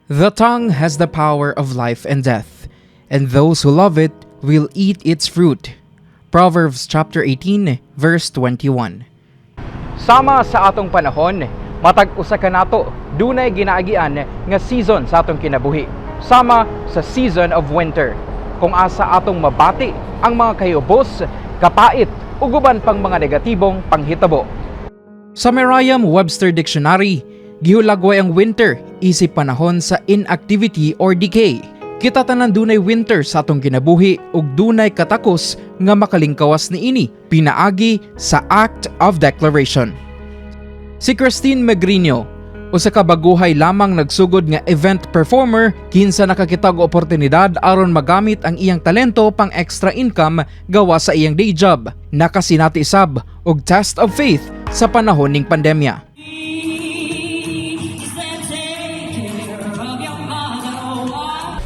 The tongue has the power of life and death, and those who love it will eat its fruit. Proverbs chapter 18, verse 21. Sama sa atong panahon, matag usa ka nato, dunay ginaagian nga season sa atong kinabuhi. Sama sa season of winter, kung asa atong mabati ang mga kayubos, kapait, ug uban pang mga negatibong panghitabo. Sa Merriam-Webster Dictionary, gihulagway ang winter isip panahon sa inactivity or decay. Kita tanan dunay winter sa atong kinabuhi ug dunay katakos nga makalingkawas niini, pinaagi sa Act of Declaration. Si Christine Megriño, usa ka baguhay lamang nagsugod nga event performer, kinsa nakakita og oportunidad aron magamit ang iyang talento pang extra income gawa sa iyang day job. Nakasinati sab og test of faith sa panahon ning pandemya.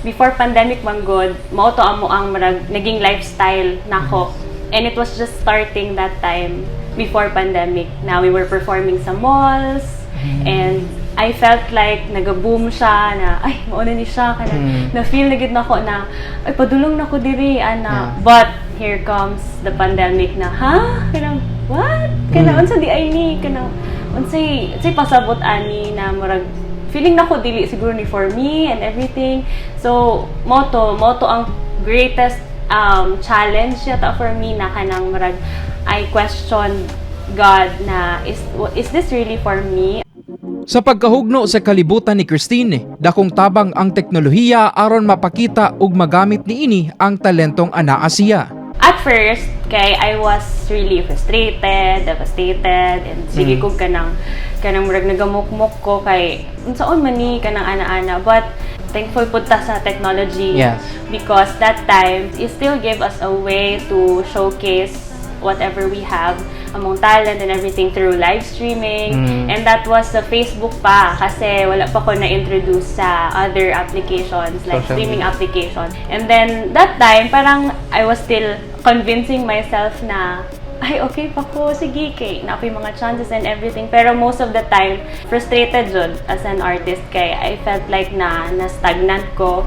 Before pandemic manggod, mao to amo ang naging lifestyle nako. And it was just starting that time before pandemic. Now we were performing sa malls and I felt like nag-boom siya na ay mauna ni siya kana na feel na gid nako na ay padulong nako diri ana. But here comes the pandemic na kanang what? Kana unsa di ay ni kana unsay pasabot ani na murag feeling nako dili siguro ni for me and everything. So moto ang greatest challenge yata for me na kanang murag I question God na is this really for me? Sa pagkahugno sa kalibutan ni Christine, dakong tabang ang teknolohiya aron mapakita ug magamit niini ang talentong anaa siya. At first, kay I was really frustrated, devastated, and sige ko kanang murag nagamukmok ko kay unsaon man ni kanang ana-ana. But thankful pud ta sa technology. Yes. Because that time it still gave us a way to showcase whatever we have among talent and everything through live streaming. And that was sa Facebook pa kasi wala pa ko na-introduce sa other applications like streaming applications. And then that time parang I was still convincing myself na ay okay pa ko, sige kay na yung mga chances and everything. Pero most of the time frustrated jud as an artist kay I felt like na stagnant ko.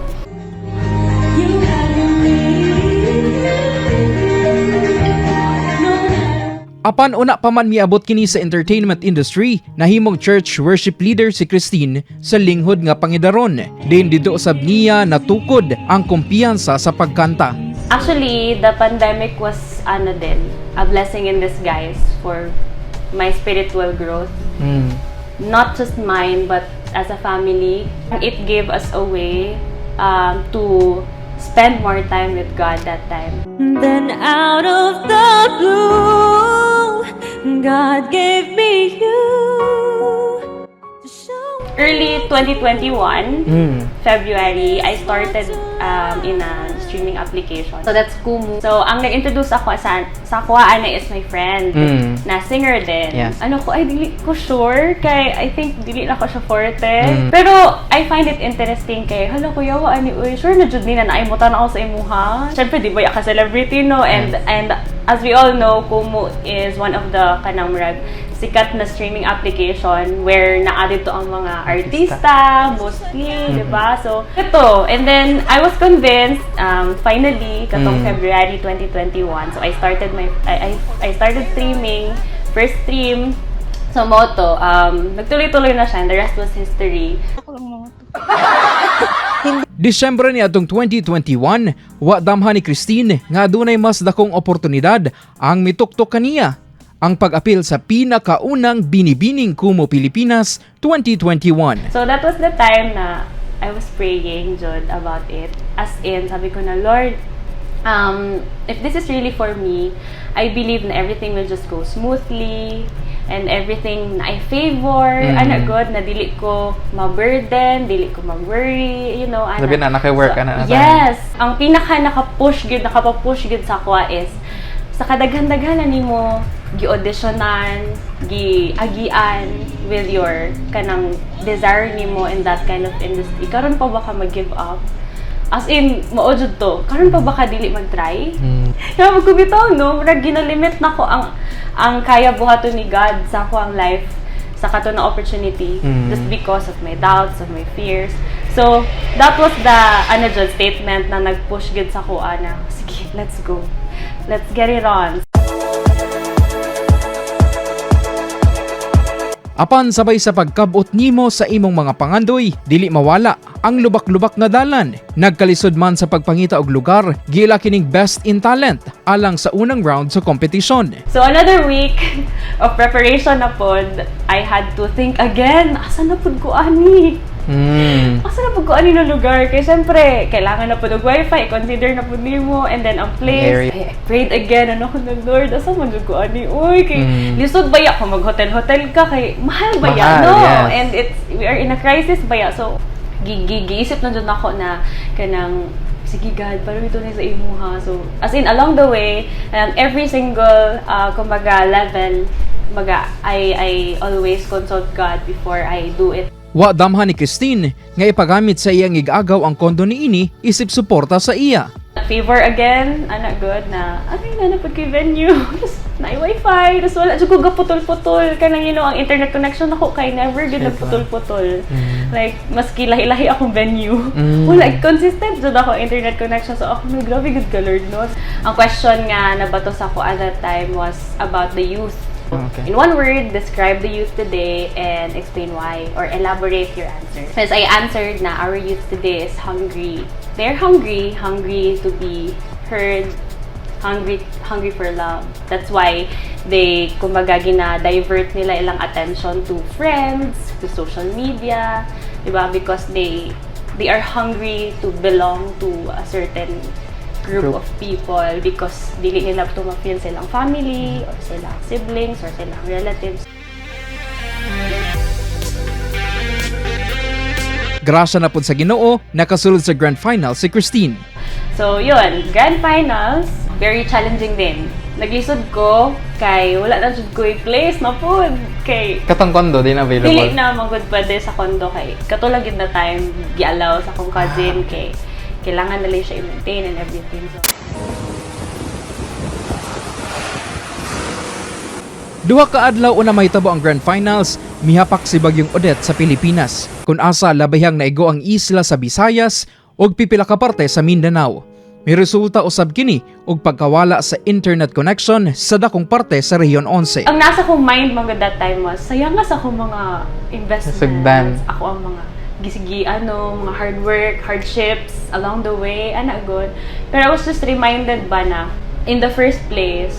Apan una pa man miabot kini sa entertainment industry, nahimong church worship leader si Christine sa linghod nga pangidaron. Din didto usab niya natukod ang kumpiyansa sa pagkanta. Actually, the pandemic was a blessing in disguise for my spiritual growth. Not just mine, but as a family. It gave us a way to spend more time with God that time. Then out of the blue, God gave me you. Early 2021, February, I started in a streaming application. So that's Kumu. So ang nag-introduce ako sa kuhaan is my friend na singer din. Yes. Ano ko, ay dili ko sure kay I think dili na ko siya forte. Pero I find it interesting kay hala ko yawa ani uy sure na jud ni na naimutan ako sa imuha. Syempre di ba ya ka celebrity no and as we all know, Kumu is one of the kanang murag sikat na streaming application where naa-add to ang mga artista mostly, di ba? So, ito. And then, I was convinced, finally, katong February 2021. So, I started streaming, first stream. So, moto, nagtuloy-tuloy na siya and the rest was history. Disyembre ni atong 2021, wa damhan ni Christine nga adunay mas dakong oportunidad ang mituktok kaniya. Ang pag-apil sa pinakaunang Binibining Kumu Pilipinas 2021. So that was the time na I was praying, Jod, about it. As in, sabi ko na, Lord, if this is really for me, I believe na everything will just go smoothly and everything na I favor. Ana God, na dili ko ma-burden, dili ko mag-worry, you know. Sabi na, naka-work, yes! Ang pinaka nakapush gid sa akwa is, sa kadaghan-daghanan nimo gi-auditionan, gi-agian with your kanang desire nimo in that kind of industry. Karon pa ba ka mag-give up? As in, maojud to. Karon pa ba ka dili mag-try? Kaya magkubitaw, no? Murag ginalimit na ko ang kaya buhaton ni God sa ako ang life sa kato na opportunity just because of my doubts, of my fears. So, that was the statement na nag-push gid sa kuha na, sige, let's go. Let's get it on. Apan sabay sa pagkabot nimo sa imong mga pangandoy, dili mawala ang lubak-lubak nga dalan. Nagkalisod man sa pagpangita og lugar, gila kining best in talent alang sa unang round sa competition. So another week of preparation na pod, I had to think again, asa na pod ko ani? Asa na pod ko ani no lugar? Kaya syempre, kailangan na pod og wifi, consider na pod nimo, and then ang place. I prayed again, ano ko na Lord, asa man jud ko ani? Uy, kay lisod baya kung mag-hotel-hotel ka kay mahal baya, no? Yes. And we are in a crisis baya, so giisip na dyan ako na kanang sige God, parang ito na sa imo ha. So, as in, along the way, every single, kumbaga, level, I always consult God before I do it. Wa damhan ni Christine nga ipagamit sa iyang igagaw ang kondo niini isip suporta sa iya. Favor again, anak good na, ay na napod kay venue. Na wifi, tapos wala dyan ko gaputol-putol. Kanang ang internet connection ako kay never good nagputol-putol. Like, maski lahi-lahi akong venue. Wala, consistent dyan ako internet connection. So ako, grabe good ka Lord, no? Ang question nga nabato sa ako at that time was about the youth. Okay. In one word, describe the youth today and explain why, or elaborate your answer. Because I answered na our youth today is hungry. They're hungry to be heard, hungry for love. That's why they, kumbaga, gina-divert nila ilang attention to friends, to social media, diba? Because they are hungry to belong to a certain group of people because dili nila to ma-feel silang family or silang siblings or silang relatives. Grasya na pud sa Ginoo, nakasulod sa grand final si Christine. So yun, grand finals, very challenging din. Naglisod ko kay wala na jud ko i-place na pud kay Katong kondo din available. dili na magud pwede sa kondo kay katulad gid na time gi-allow sa akong cousin kay kailangan nila siya i-maintain and everything. So, Duha ka adlaw una mahitabo ang grand finals, mihapak si Bagyong Odette sa Pilipinas. Kun asa labayhang naigo ang isla sa Visayas ug pipila ka parte sa Mindanao. May resulta usab kini og pagkawala sa internet connection sa dakong parte sa Rehiyon 11. ang nasa kong mind mga that time was, sayang nga sa akong mga investments. Sugdan. Ako ang mga gisigi, mga hard work, hardships along the way, good. Pero I was just reminded ba na, in the first place,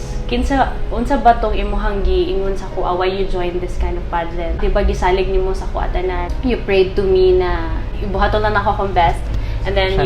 unsa ba tong imuhang giingon sa kuha, why you join this kind of pageant? Diba gisalig nimo sa kuha tanan, you prayed to me na ibuhaton lang ako akong best. And then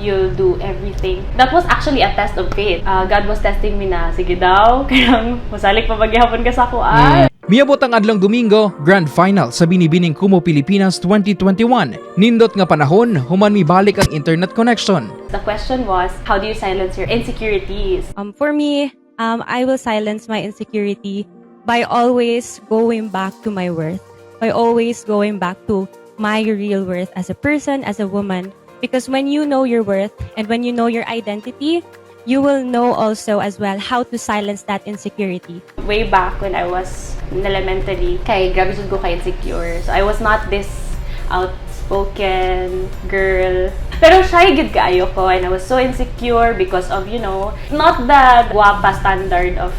you'll do everything. That was actually a test of faith. God was testing me na, sige daw, kaya masalik pa bagyahapon ka sa kuha. Miabot ang adlang Domingo, grand final sa Binibining Kumu, Pilipinas 2021. Nindot nga panahon, human mibalik ang internet connection. The question was, how do you silence your insecurities? For me, I will silence my insecurity by always going back to my worth, by always going back to my real worth as a person, as a woman. Because when you know your worth and when you know your identity, you will know also as well how to silence that insecurity. Way back when I was in elementary, kay grabe jud ko kay insecure. So I was not this outspoken girl. Pero shy gid kaayo ko and I was so insecure because of, not the guwapa standard of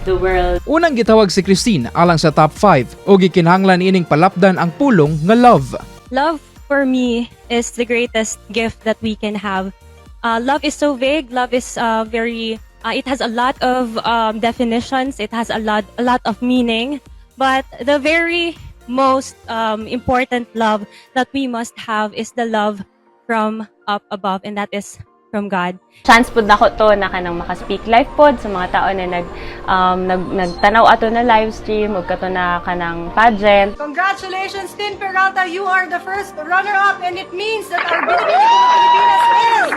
the world. Unang gitawag si Christine alang sa top 5 ug gikinahanglan ining palapdan ang pulong nga love. Love for me is the greatest gift that we can have. Love is so vague. Love is it has a lot of definitions. It has a lot of meaning. But the very most important love that we must have is the love from up above, and that is from God. Chance pod nako to na kanang maka-speak live pod sa mga tao na nagtanaw ato na live stream ug kato na kanang pageant. Congratulations, Tin Peralta! You are the first runner-up, and it means that our Binibining Pilipinas is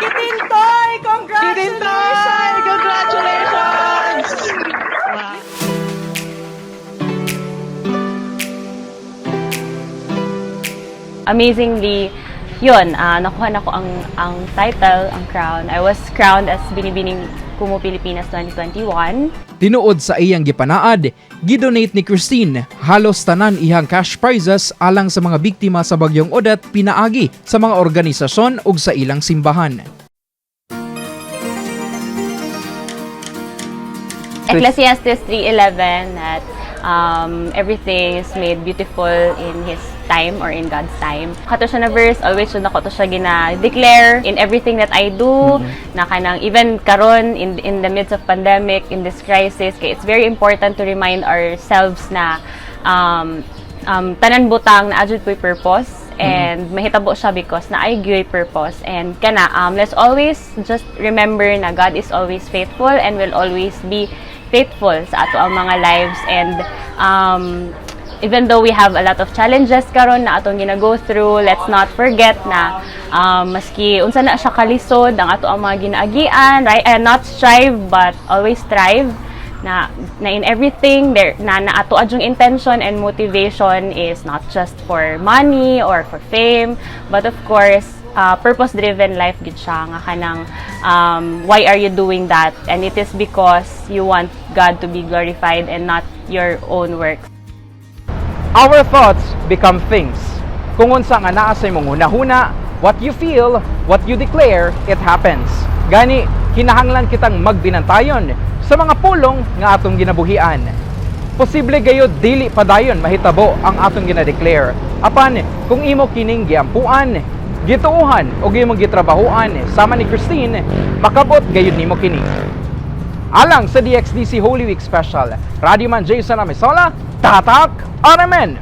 Kitintoy! Congratulations! Congratulations! Wow. Amazingly, yun, nakuha na ko ang title, ang crown. I was crowned as Binibining Kumu, Pilipinas 2021. Tinuod sa iyang gipanaad, gidonate ni Christine halos tanan ihang cash prizes alang sa mga biktima sa bagyong Odette pinaagi sa mga organisasyon ug sa ilang simbahan. Ecclesiastes 3:11 that everything is made beautiful in His time or in God's time. Kato siya na verse, always yun ako to siya gina-declare in everything that I do, na kanang even karon in the midst of pandemic, in this crisis, kaya it's very important to remind ourselves na tanan butang na adjud po'y purpose, and mahitabo siya because na ay gyoy purpose, and kana let's always just remember na God is always faithful and will always be faithful sa ato ang mga lives, and even though we have a lot of challenges karon na atong gina-go through, let's not forget na maski unsa na siya kalisod ang ato ang mga ginaagian, right? And not strive but always strive, na in everything there na ato adjong intention and motivation is not just for money or for fame, but of course purpose-driven life gid siya nga kanang why are you doing that, and it is because you want God to be glorified and not your own works. Our thoughts become things. Kung unsa nga naa sa imong hunahuna, what you feel, what you declare, it happens. Gani, kinahanglan kitang magbinantayon sa mga pulong nga atong ginabuhian. Posible gayud dili padayon mahitabo ang atong gina-declare. Apan, kung imo kining giampuan, gituuhan o imong gitrabahuan sama ni Christine, makabot gayud nimo kini. Alang sa DXDC Holy Week Special, Radio Man Jason Amisola, Tatak, Aramen!